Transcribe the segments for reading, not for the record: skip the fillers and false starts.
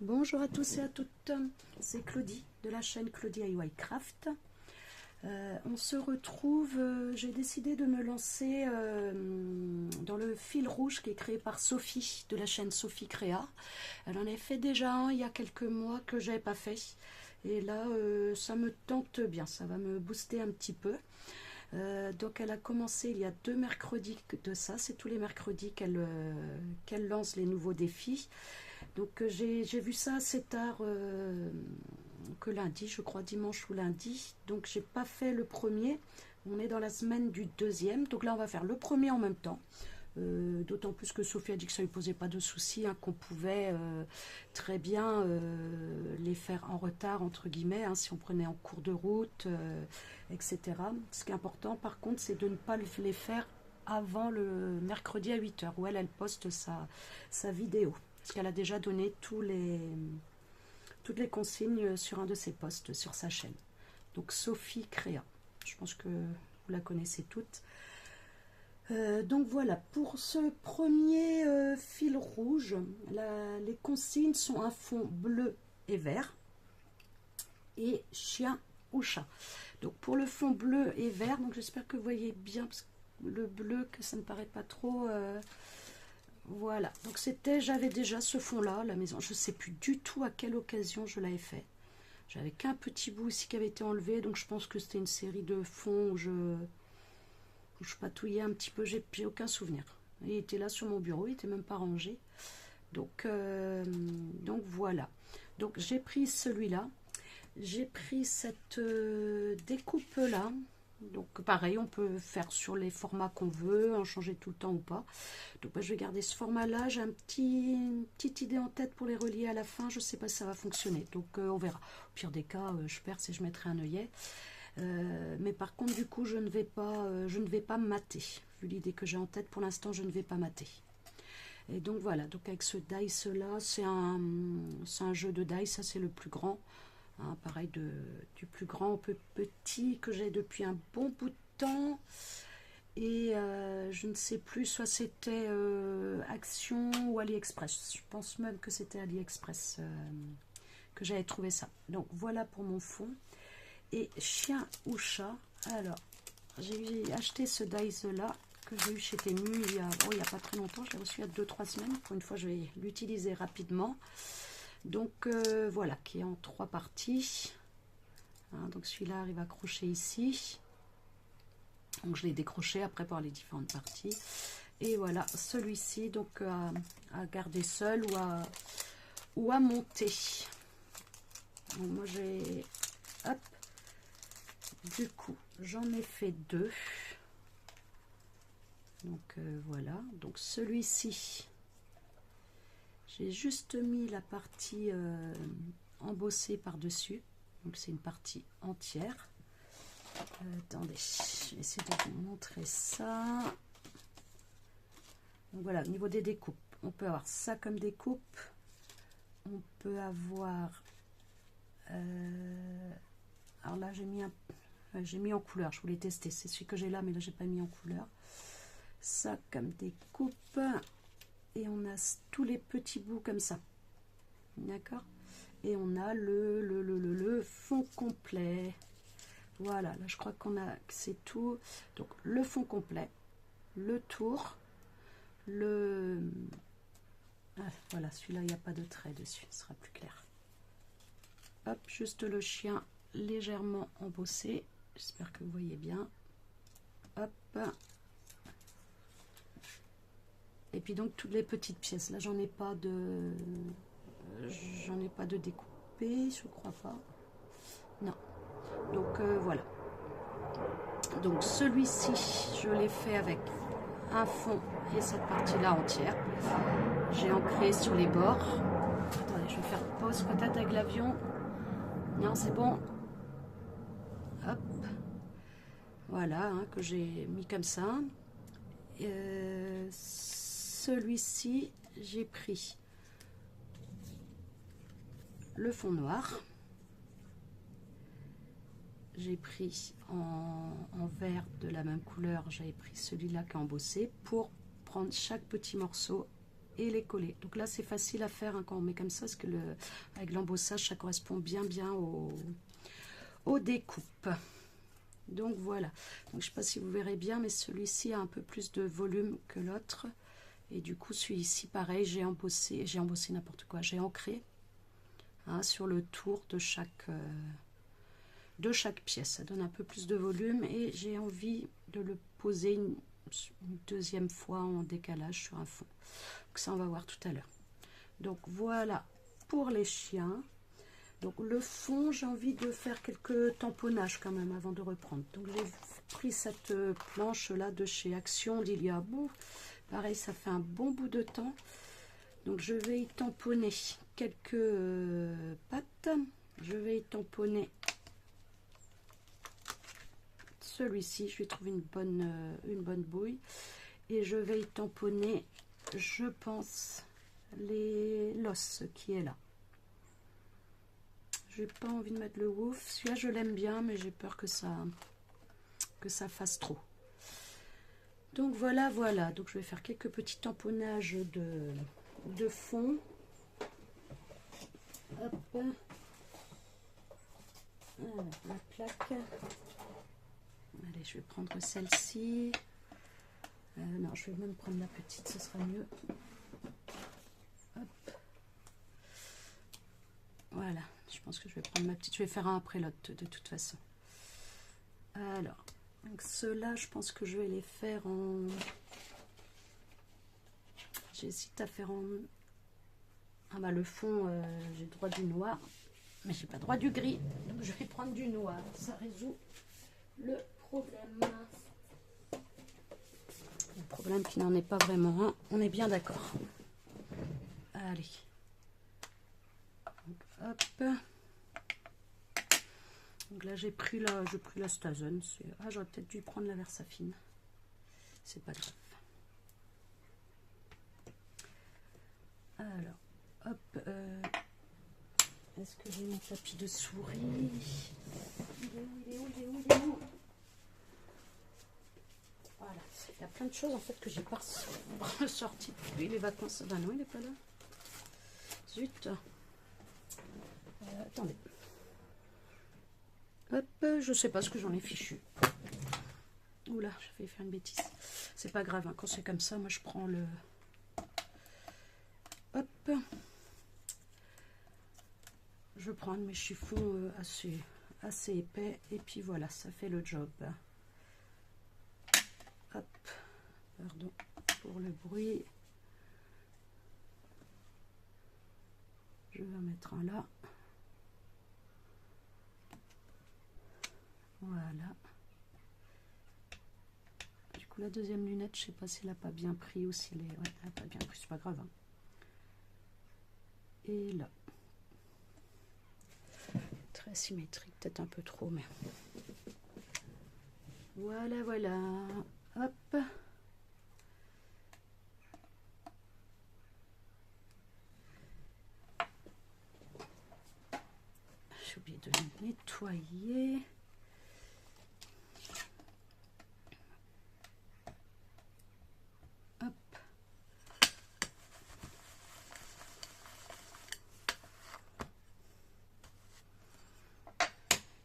Bonjour à tous et à toutes, c'est Claudie de la chaîne Claudie DIY Craft. On se retrouve, j'ai décidé de me lancer dans le fil rouge qui est créé par Sophie de la chaîne Sophie Créa. Elle en avait fait déjà un il y a quelques mois que j'avais pas fait. Et là, ça me tente bien, ça va me booster un petit peu. Donc elle a commencé il y a 2 mercredis de ça, c'est tous les mercredis qu'elle lance les nouveaux défis. Donc j'ai vu ça assez tard que lundi, je crois dimanche ou lundi. Donc j'ai pas fait le premier. On est dans la semaine du deuxième. Donc là on va faire le premier en même temps. D'autant plus que Sophie a dit que ça lui posait pas de soucis, hein, qu'on pouvait très bien les faire en retard entre guillemets, hein, si on prenait en cours de route, etc. Ce qui est important par contre, c'est de ne pas les faire avant le mercredi à 8h où elle poste sa vidéo. Parce qu'elle a déjà donné toutes les consignes sur un de ses posts sur sa chaîne. Donc Sophie Créa. Je pense que vous la connaissez toutes. Donc voilà, pour ce premier fil rouge, les consignes sont un fond bleu et vert et chien ou chat. Donc pour le fond bleu et vert, donc j'espère que vous voyez bien, parce que le bleu, que ça ne paraît pas trop... voilà, donc j'avais déjà ce fond là à la maison, je ne sais plus du tout à quelle occasion je l'avais fait. J'avais qu'un petit bout ici qui avait été enlevé, donc je pense que c'était une série de fonds où je patouillais un petit peu, j'ai aucun souvenir. Il était là sur mon bureau, il n'était même pas rangé. Donc voilà. Donc j'ai pris celui-là, j'ai pris cette découpe là. Donc pareil, on peut faire sur les formats qu'on veut, en changer tout le temps ou pas. Donc je vais garder ce format là, j'ai une petite idée en tête pour les relier à la fin, je ne sais pas si ça va fonctionner, donc on verra. Au pire des cas, je perce et je mettrai un œillet. Mais par contre du coup je ne vais pas mater, vu l'idée que j'ai en tête pour l'instant, je ne vais pas mater. Et donc voilà, donc avec ce dice là, c'est un jeu de dice, ça c'est le plus grand. Hein, pareil, du plus grand au plus petit que j'ai depuis un bon bout de temps. Et je ne sais plus, soit c'était Action ou AliExpress. Je pense même que c'était AliExpress que j'avais trouvé ça. Donc voilà pour mon fond. Et chien ou chat. Alors, j'ai acheté ce dice là que j'ai eu chez Temu il y a pas très longtemps. Je l'ai reçu il y a 2-3 semaines. Pour une fois, je vais l'utiliser rapidement. Donc voilà, qui est en 3 parties. Hein, donc celui-là arrive accroché ici. Donc je l'ai décroché après par les différentes parties. Et voilà, celui-ci donc à garder seul ou à monter. Donc moi j'ai... Hop. Du coup, j'en ai fait 2. Donc voilà. Donc celui-ci... J'ai juste mis la partie embossée par-dessus. Donc c'est une partie entière. Attendez, je vais essayer de vous montrer ça. Donc voilà, au niveau des découpes, on peut avoir ça comme découpe. On peut avoir... alors là, j'ai mis en couleur. Je voulais tester. C'est celui que j'ai là, mais là, j'ai pas mis en couleur. Ça comme découpe. Et on a tous les petits bouts comme ça. D'accord? Et on a le fond complet. Voilà, là je crois que c'est tout. Donc le fond complet, le tour, voilà, celui-là il n'y a pas de trait dessus, ce sera plus clair. Hop, juste le chien légèrement embossé. J'espère que vous voyez bien. Hop. Et puis donc toutes les petites pièces. Là j'en ai pas de découpé, je crois pas. Non. Donc voilà. Donc celui-ci, je l'ai fait avec un fond et cette partie-là entière. J'ai ancré sur les bords. Attendez, je vais faire pause peut-être avec l'avion. Non, c'est bon. Hop. Voilà, hein, que j'ai mis comme ça. Celui-ci, j'ai pris le fond noir. J'ai pris en vert de la même couleur, j'avais pris celui-là qui est embossé pour prendre chaque petit morceau et les coller. Donc là c'est facile à faire hein, quand on met comme ça, parce que avec l'embossage ça correspond bien aux découpes. Donc voilà, donc, je sais pas si vous verrez bien, mais celui-ci a un peu plus de volume que l'autre, et du coup celui-ci pareil, j'ai embossé n'importe quoi, j'ai ancré hein, sur le tour de chaque pièce. Ça donne un peu plus de volume et j'ai envie de le poser une deuxième fois en décalage sur un fond. Donc ça on va voir tout à l'heure. Donc voilà pour les chiens. Donc le fond, j'ai envie de faire quelques tamponnages quand même avant de reprendre. Donc j'ai pris cette planche là de chez Action d'il y a pareil, ça fait un bon bout de temps. Donc je vais y tamponner quelques pattes. Je vais y tamponner celui-ci, je vais trouver une bonne bouille. Et je vais y tamponner, je pense, l'os qui est là. J'ai pas envie de mettre le wouf. Celui-là, je l'aime bien, mais j'ai peur que ça fasse trop. Donc voilà. Donc je vais faire quelques petits tamponnages de fond. Hop. Voilà, la plaque. Allez, je vais prendre celle-ci. Non, je vais même prendre la petite, ce sera mieux. Hop. Voilà, je pense que je vais prendre ma petite. Je vais faire un après l'autre de toute façon. Alors, donc ceux-là, je pense que je vais les faire en... J'hésite à faire en... Ah bah le fond, j'ai le droit du noir, mais j'ai pas le droit du gris. Donc je vais prendre du noir. Ça résout le problème. Le problème qui n'en est pas vraiment un. On est bien d'accord. Allez. Donc, hop. Donc là j'ai pris la Stazen. Ah, j'aurais peut-être dû prendre la Versafine. C'est pas grave. Alors, hop. Est-ce que j'ai mon tapis de souris? Il est où? Voilà. Il y a plein de choses en fait que j'ai pas ressorti depuis les vacances. Ben non, il n'est pas là. Zut. Attendez. Hop, je sais pas ce que j'en ai fichu. Oula, je vais faire une bêtise. C'est pas grave, hein, quand c'est comme ça, moi je prends le... Hop. Je prends un de mes chiffons assez épais. Et puis voilà, ça fait le job. Hop. Pardon pour le bruit. Je vais en mettre un là. Voilà. Du coup, la deuxième lunette, je sais pas si elle n'a pas bien pris ou si elle est... Ouais, elle n'a pas bien pris, c'est pas grave. Hein. Et là. Très symétrique, peut-être un peu trop, mais... Voilà. Hop. J'ai oublié de les nettoyer. Hop.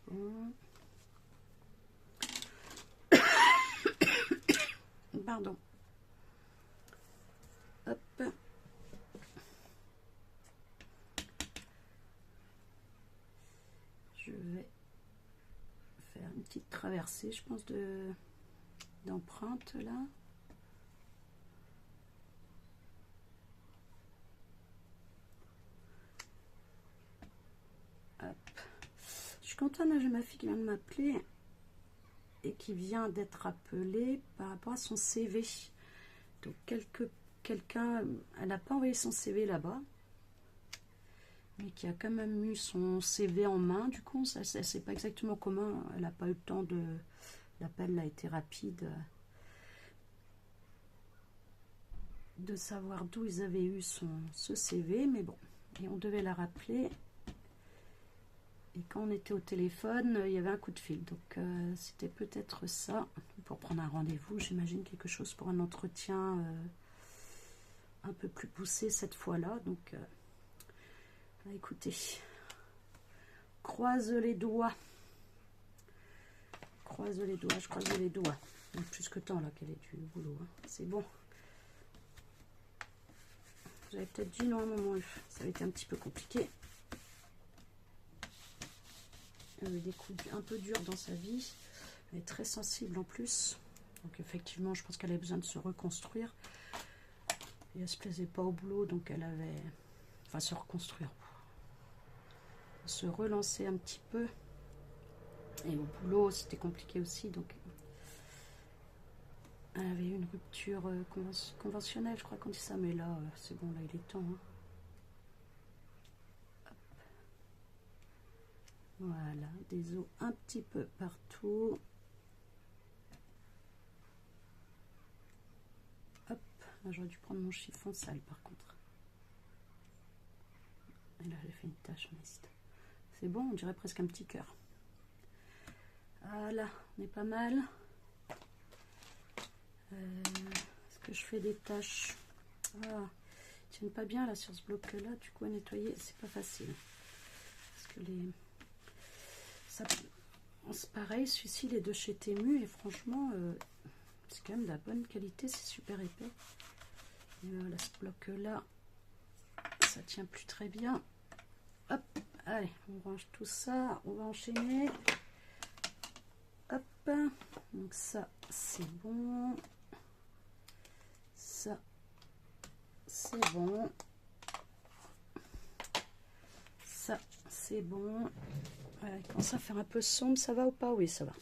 Bon. Pardon. Hop. Je vais faire une petite traversée, je pense, d'empreinte là. Hop. Je suis contente, j'ai ma fille qui vient de m'appeler et qui vient d'être appelée par rapport à son CV. Donc quelqu'un, elle n'a pas envoyé son CV là-bas, mais qui a quand même eu son CV en main. Du coup, ça, elle ne sait pas exactement comment. Elle n'a pas eu le temps de... L'appel a été rapide. De savoir d'où ils avaient eu ce CV, mais bon. Et on devait la rappeler. Et quand on était au téléphone, il y avait un coup de fil. Donc, c'était peut-être ça. Pour prendre un rendez-vous, j'imagine quelque chose pour un entretien un peu plus poussé cette fois-là. Donc, écoutez, croise les doigts. Croise les doigts, je croise les doigts. Il y a plus que temps là qu'elle ait du boulot. Hein. C'est bon. J'avais peut-être dit non à un moment, ça avait été un petit peu compliqué. Elle a eu des coups un peu durs dans sa vie. Elle est très sensible en plus. Donc effectivement, je pense qu'elle avait besoin de se reconstruire. Et elle se plaisait pas au boulot, donc elle avait... Enfin, se reconstruire. Se relancer un petit peu. Et au boulot, c'était compliqué aussi, donc... Elle avait eu une rupture conventionnelle, je crois qu'on dit ça, mais là, c'est bon, là, il est temps. Hein. Voilà, des os un petit peu partout. Hop, là, j'aurais dû prendre mon chiffon sale, par contre. Et là, j'ai fait une tache, mais c'est bon, on dirait presque un petit cœur. Voilà, on est pas mal. Est-ce que je fais des tâches? Ah, ils tiennent pas bien là sur ce bloc là, du coup à nettoyer c'est pas facile. Parce que les... C'est pareil, celui-ci il est de chez Temu et franchement c'est quand même de la bonne qualité, c'est super épais. Et voilà, ce bloc là, ça tient plus très bien. Hop, allez, on range tout ça, on va enchaîner. Hop, donc ça c'est bon. Ça, c'est bon. Ça, c'est bon. Voilà, il commence à faire un peu sombre. Ça va ou pas? Oui, ça va.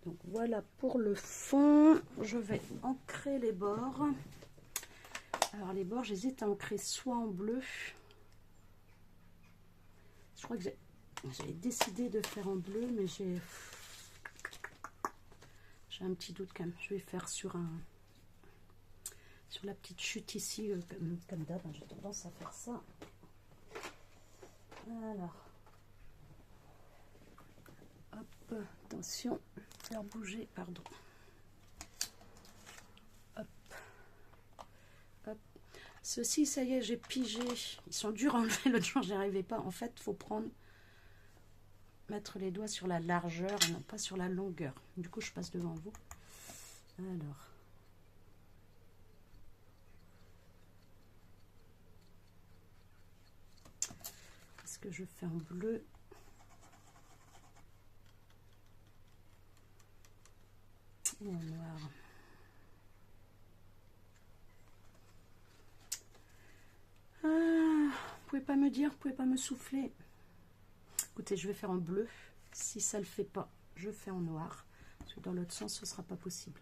Donc voilà pour le fond. Je vais ancrer les bords. Alors les bords, j'hésite à ancrer soit en bleu. Je crois que j'ai décidé de faire en bleu, mais j'ai un petit doute quand même. Je vais faire sur la petite chute ici, comme d'hab, j'ai tendance à faire ça. Alors, hop, attention, faire bouger, pardon. Hop, hop. Ceux-ci, ça y est, j'ai pigé. Ils sont durs à enlever, l'autre jour, j'y arrivais pas. En fait, il faut mettre les doigts sur la largeur et non pas sur la longueur. Du coup, je passe devant vous. Alors. Que je fais en bleu ou en noir. Vous pouvez pas me dire, vous pouvez pas me souffler. Écoutez, je vais faire en bleu. Si ça le fait pas, je fais en noir. Parce que dans l'autre sens, ce sera pas possible.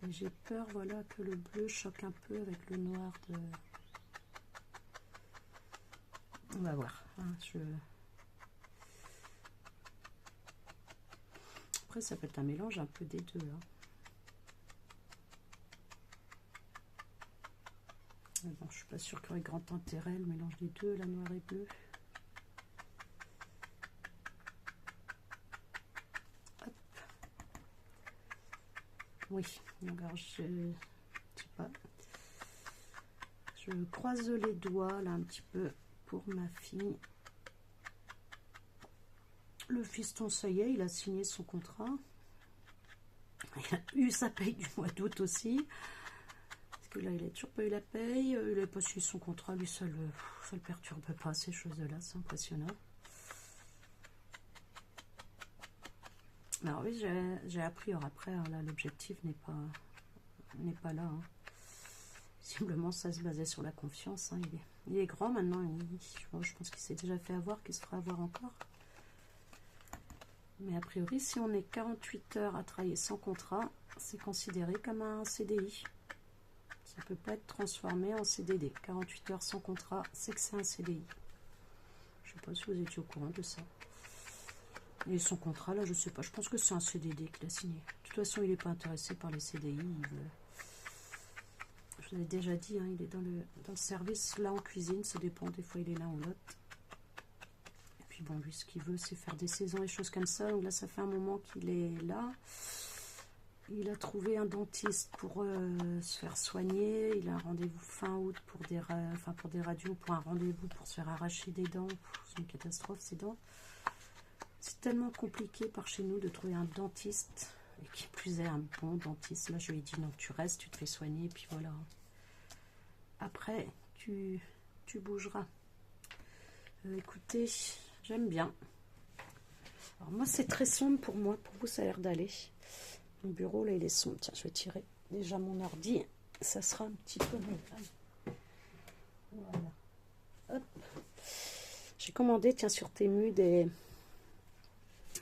Et j'ai peur, voilà, que le bleu choque un peu avec le noir de... On va voir. Hein, Après, ça peut être un mélange un peu des deux. Hein. Mais bon, je suis pas sûre qu'il y aurait grand intérêt le mélange des deux, la noir et bleu. Hop. Oui, alors je sais pas. Je croise les doigts là un petit peu pour ma fille. Le fiston, ça y est, il a signé son contrat. Il a eu sa paye du mois d'août aussi. Parce que là, il n'a toujours pas eu la paye. Il n'a pas signé son contrat. Lui, ça le perturbe pas, ces choses-là. C'est impressionnant. Alors oui, j'ai appris. Alors après, là, l'objectif n'est pas là. Hein. Visiblement, ça se basait sur la confiance. Hein. Il est grand maintenant. Je pense qu'il s'est déjà fait avoir, qu'il se fera avoir encore. Mais a priori, si on est 48 heures à travailler sans contrat, c'est considéré comme un CDI. Ça ne peut pas être transformé en CDD. 48 heures sans contrat, c'est que c'est un CDI. Je ne sais pas si vous étiez au courant de ça. Et son contrat, là, je ne sais pas. Je pense que c'est un CDD qu'il a signé. De toute façon, il n'est pas intéressé par les CDI. Je vous l'avais déjà dit, hein, il est dans le service, là en cuisine. Ça dépend, des fois il est là ou l'autre. Bon, lui, ce qu'il veut, c'est faire des saisons et choses comme ça. Donc là, ça fait un moment qu'il est là. Il a trouvé un dentiste pour se faire soigner. Il a un rendez-vous fin août pour pour des radios, pour un rendez-vous pour se faire arracher des dents. C'est une catastrophe, ces dents. C'est tellement compliqué par chez nous de trouver un dentiste. Et qui plus est, un bon dentiste. Là, je lui ai dit, non, tu restes, tu te fais soigner, et puis voilà. Après, tu bougeras. Écoutez, j'aime bien. Alors moi, c'est très sombre pour moi. Pour vous, ça a l'air d'aller. Mon bureau, là, il est sombre. Tiens, je vais tirer déjà mon ordi. Ça sera un petit peu mieux. Voilà. Hop. J'ai commandé, tiens, sur Temu,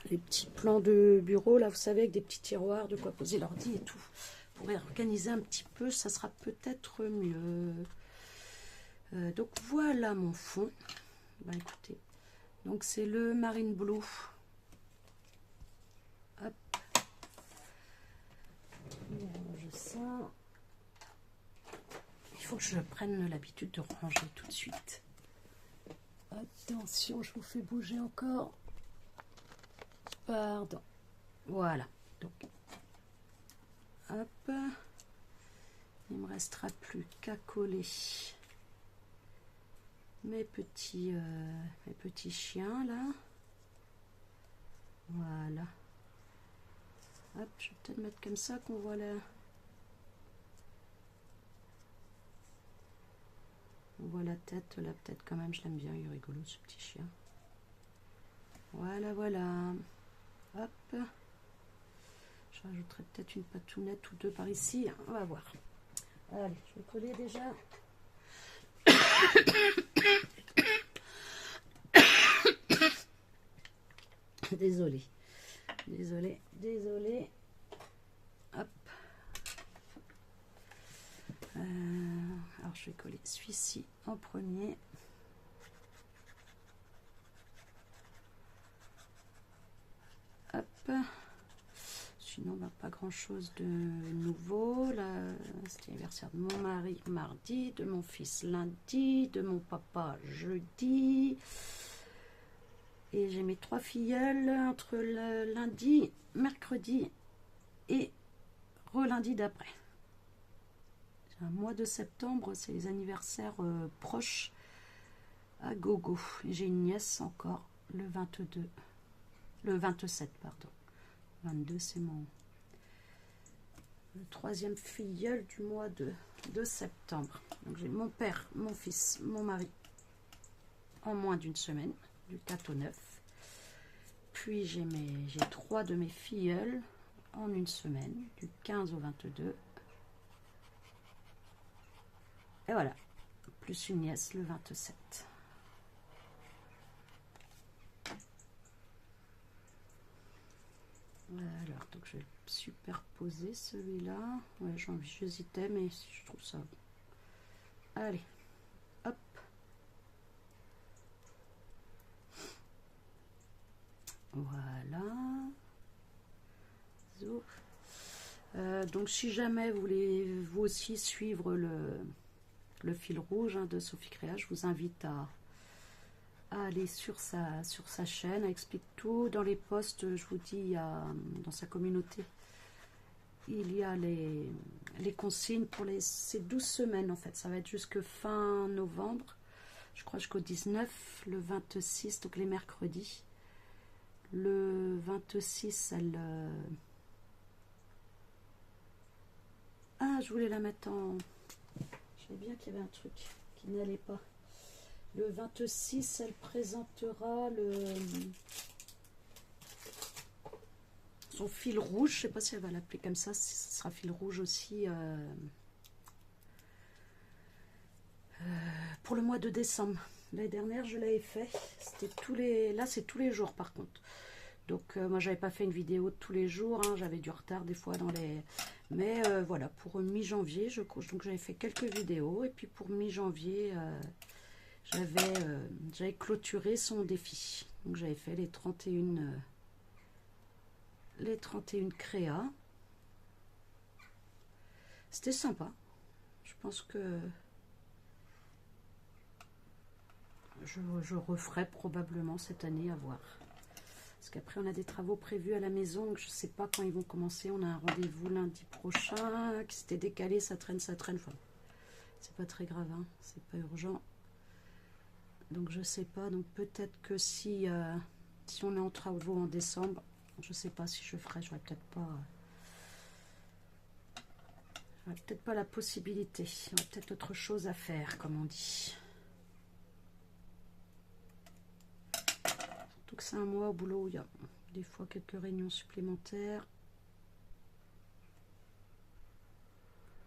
les petits plans de bureau, là, vous savez, avec des petits tiroirs, de quoi poser l'ordi et tout. Pour organiser un petit peu, ça sera peut-être mieux. Donc, voilà mon fond. Bah, écoutez. Donc, c'est le Marine Blue. Hop. Ça. Il faut que je prenne l'habitude de ranger tout de suite. Attention, je vous fais bouger encore. Pardon. Voilà. Donc, hop. Il me restera plus qu'à coller mes petits chiens là. Voilà. Hop, je vais peut-être mettre comme ça qu'on voit la... On voit la tête, là peut-être quand même, je l'aime bien, il est rigolo ce petit chien. Voilà, voilà. Hop. Je rajouterai peut-être une patounette ou deux par ici, on va voir. Allez, je vais coller déjà. Désolée. Désolée. Hop. Alors je vais coller celui-ci en premier. Hop. Sinon, bah, pas grand chose de nouveau. Là, c'était l'anniversaire de mon mari mardi, de mon fils lundi, de mon papa jeudi. Et j'ai mes 3 filleuls entre le lundi, mercredi et re-lundi d'après. Un mois de septembre, c'est les anniversaires proches à gogo. J'ai une nièce encore le 22, le 27 pardon. 22 c'est le 3e filleul du mois de septembre. Donc j'ai mon père, mon fils, mon mari en moins d'une semaine, du 4 au 9. Puis j'ai 3 de mes filleuls en une semaine, du 15 au 22. Et voilà, plus une nièce le 27. Alors, donc je vais superposer celui-là. Ouais, j'hésitais, mais je trouve ça bon. Allez, hop. Voilà. Donc, si jamais vous voulez vous aussi suivre le fil rouge de Sophie Créa, je vous invite à aller sur sa chaîne. Elle explique tout. Dans les posts, je vous dis, dans sa communauté, il y a les consignes pour ces 12 semaines en fait. Ça va être jusque fin novembre, je crois jusqu'au 19, le 26, donc les mercredis. Le 26, elle... Ah, je voulais la mettre en... Je savais bien qu'il y avait un truc qui n'allait pas. Le 26, elle présentera son fil rouge. Je ne sais pas si elle va l'appeler comme ça. Ce sera fil rouge aussi pour le mois de décembre. L'année dernière, je l'avais fait. C'était tous les... Là, c'est tous les jours par contre. Donc, moi, j'avais pas fait une vidéo tous les jours. Hein. J'avais du retard des fois dans les... Mais voilà, pour mi-janvier, donc j'avais fait quelques vidéos. Et puis pour mi-janvier... j'avais clôturé son défi. Donc j'avais fait les 31 créas. C'était sympa. Je pense que je referai probablement cette année à voir. Parce Parce qu'après, on a des travaux prévus à la maison. Donc je ne sais pas quand ils vont commencer. On a un rendez-vous lundi prochain qui s'était décalé. Ça traîne, ça traîne. Enfin, c'est pas très grave, hein, c'est pas urgent. Donc je sais pas. Donc peut-être que si on est en travaux en décembre, je sais pas si je ferai. J'aurais peut-être pas la possibilité. Il y aurait peut-être autre chose à faire, comme on dit. Surtout que c'est un mois au boulot où il y a des fois quelques réunions supplémentaires.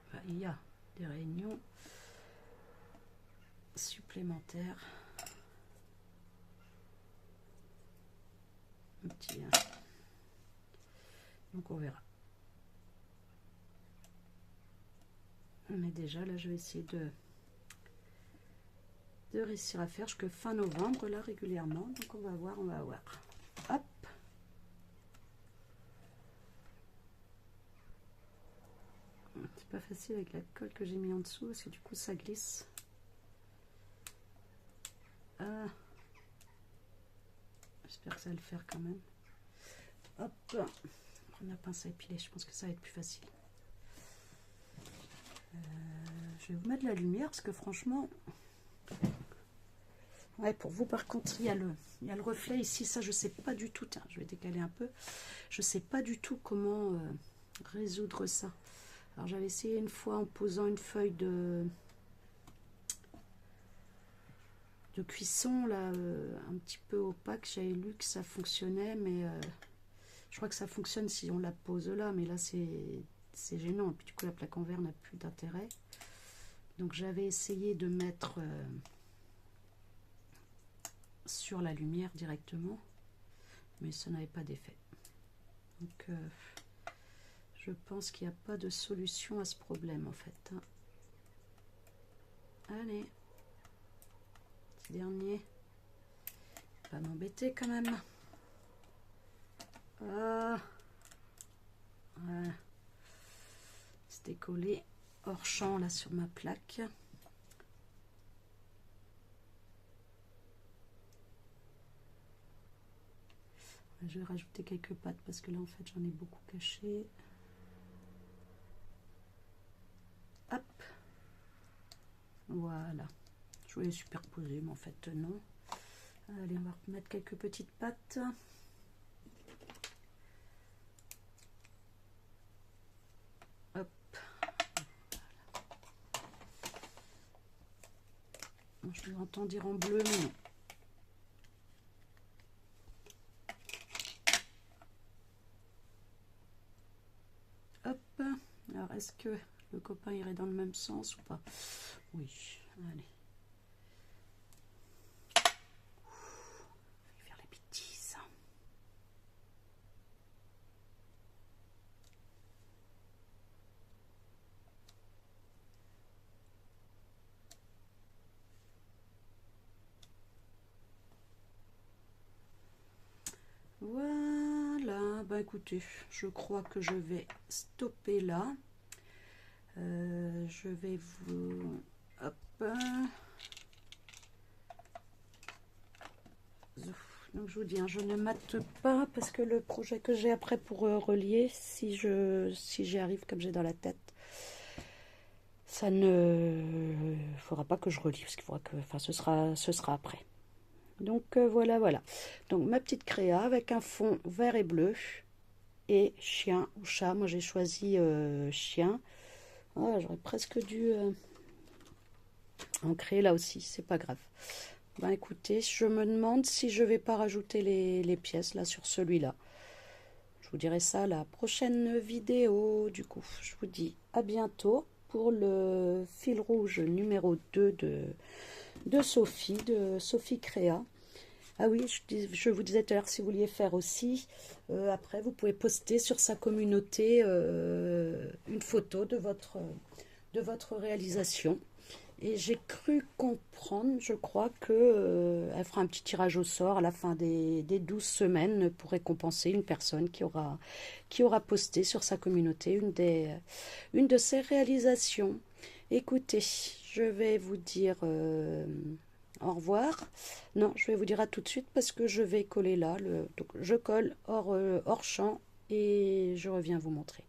Enfin, il y a des réunions supplémentaires. Un petit, donc on verra. Mais déjà là je vais essayer de réussir à faire jusque fin novembre là régulièrement. Donc on va voir, on va voir. Hop. C'est pas facile avec la colle que j'ai mis en dessous parce que du coup ça glisse. Ah. J'espère que ça va le faire quand même. Hop. On va prendre la pince à épiler, je pense que ça va être plus facile. Je vais vous mettre la lumière parce que franchement, ouais, pour vous par contre il y a le reflet ici, ça je sais pas du tout. Tiens, je vais décaler un peu. Je sais pas du tout comment résoudre ça. Alors j'avais essayé une fois en posant une feuille de cuisson là, un petit peu opaque. J'avais lu que ça fonctionnait, mais je crois que ça fonctionne si on la pose là, mais là c'est gênant. Et puis du coup la plaque en verre n'a plus d'intérêt. Donc j'avais essayé de mettre sur la lumière directement, mais ça n'avait pas d'effet. Donc je pense qu'il n'y a pas de solution à ce problème en fait. Allez, petit dernier, pas m'embêter quand même. Ah, voilà. C'était collé hors champ là sur ma plaque. Je vais rajouter quelques pattes parce que là en fait j'en ai beaucoup caché. Hop, voilà. Je voulais superposer mais en fait non. Allez, on va remettre quelques petites pattes. Hop. Voilà. Je l'entends dire en bleu mais non. Alors, est-ce que le copain irait dans le même sens ou pas? Oui, allez. Je vais faire les bêtises. Voilà, bah écoutez, je crois que je vais stopper là. Je vais vous... Hop. Donc je vous dis, hein, je ne mate pas parce que le projet que j'ai après pour relier, si j'y arrive comme j'ai dans la tête, ça ne faudra pas que je relie parce qu'il faudra que, enfin, ce sera après. Donc voilà. Donc ma petite créa avec un fond vert et bleu et chien ou chat. Moi j'ai choisi chien. Ah, j'aurais presque dû en créer là aussi, c'est pas grave. Ben écoutez, je me demande si je vais pas rajouter les pièces là sur celui-là. Je vous dirai ça à la prochaine vidéo. Du coup, je vous dis à bientôt pour le fil rouge numéro 2 de Sophie Créa. Ah oui, je vous disais tout à l'heure, si vous vouliez faire aussi, après vous pouvez poster sur sa communauté une photo de votre réalisation. Et j'ai cru comprendre, je crois, qu'elle fera un petit tirage au sort à la fin des 12 semaines pour récompenser une personne qui aura posté sur sa communauté une de ses réalisations. Écoutez, je vais vous dire au revoir. Non, je vais vous dire à tout de suite parce que je vais coller là. Donc je colle hors champ et je reviens vous montrer.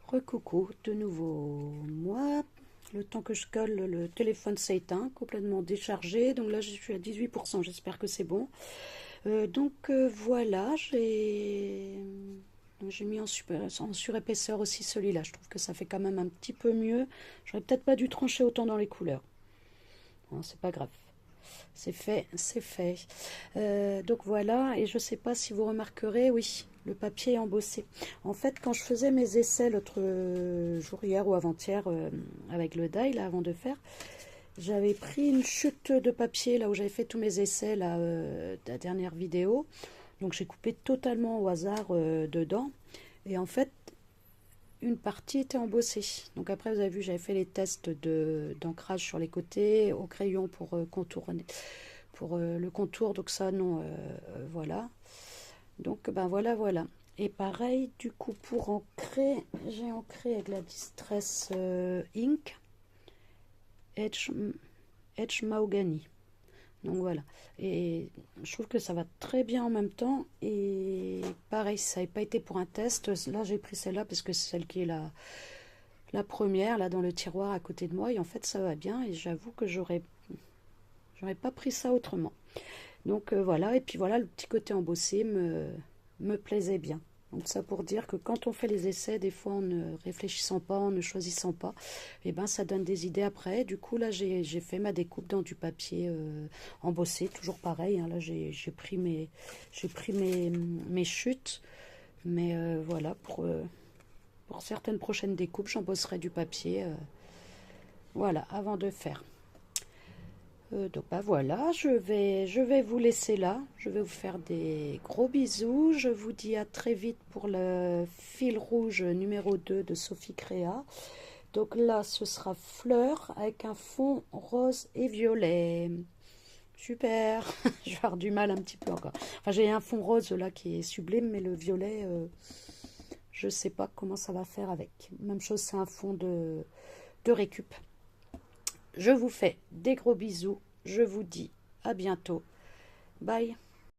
Recoucou, de nouveau moi. Le temps que je colle, le téléphone s'est éteint, complètement déchargé. Donc là, je suis à 18%. J'espère que c'est bon. Voilà, j'ai mis en surépaisseur aussi celui-là. Je trouve que ça fait quand même un petit peu mieux. J'aurais peut-être pas dû trancher autant dans les couleurs. Bon, c'est pas grave. C'est fait, c'est fait. Donc voilà, et je sais pas si vous remarquerez, oui, le papier est embossé. En fait, quand je faisais mes essais l'autre jour, hier ou avant-hier, avec le die, là, avant de faire, j'avais pris une chute de papier, là où j'avais fait tous mes essais, là, la dernière vidéo. Donc j'ai coupé totalement au hasard dedans. Et en fait, une partie était embossée. Donc après, vous avez vu, j'avais fait les tests d'ancrage sur les côtés, au crayon pour contourner, pour le contour. Donc ça, non, voilà. Donc, ben voilà. Et pareil, du coup, pour ancrer, j'ai ancré avec la Distress Ink Edge Mahogany. Donc voilà, et je trouve que ça va très bien en même temps. Et pareil, ça n'avait pas été pour un test. Là, j'ai pris celle-là parce que c'est celle qui est la première, là, dans le tiroir à côté de moi. Et en fait, ça va bien. Et j'avoue que j'aurais pas pris ça autrement. Donc voilà, et puis voilà, le petit côté embossé me plaisait bien. Donc ça pour dire que quand on fait les essais, des fois en ne réfléchissant pas, en ne choisissant pas, et ben ça donne des idées après. Du coup là j'ai fait ma découpe dans du papier embossé, toujours pareil. Hein, là j'ai pris mes chutes, mais voilà pour certaines prochaines découpes j'embosserai du papier. Voilà avant de faire. Donc bah voilà, je vais vous laisser là. Je vais vous faire des gros bisous. Je vous dis à très vite pour le fil rouge numéro 2 de Sophie Créa. Donc là, ce sera fleur avec un fond rose et violet. Super. Je vais avoir du mal un petit peu encore. Enfin, j'ai un fond rose là qui est sublime, mais le violet, je ne sais pas comment ça va faire avec. Même chose, c'est un fond de récup. Je vous fais des gros bisous. Je vous dis à bientôt. Bye.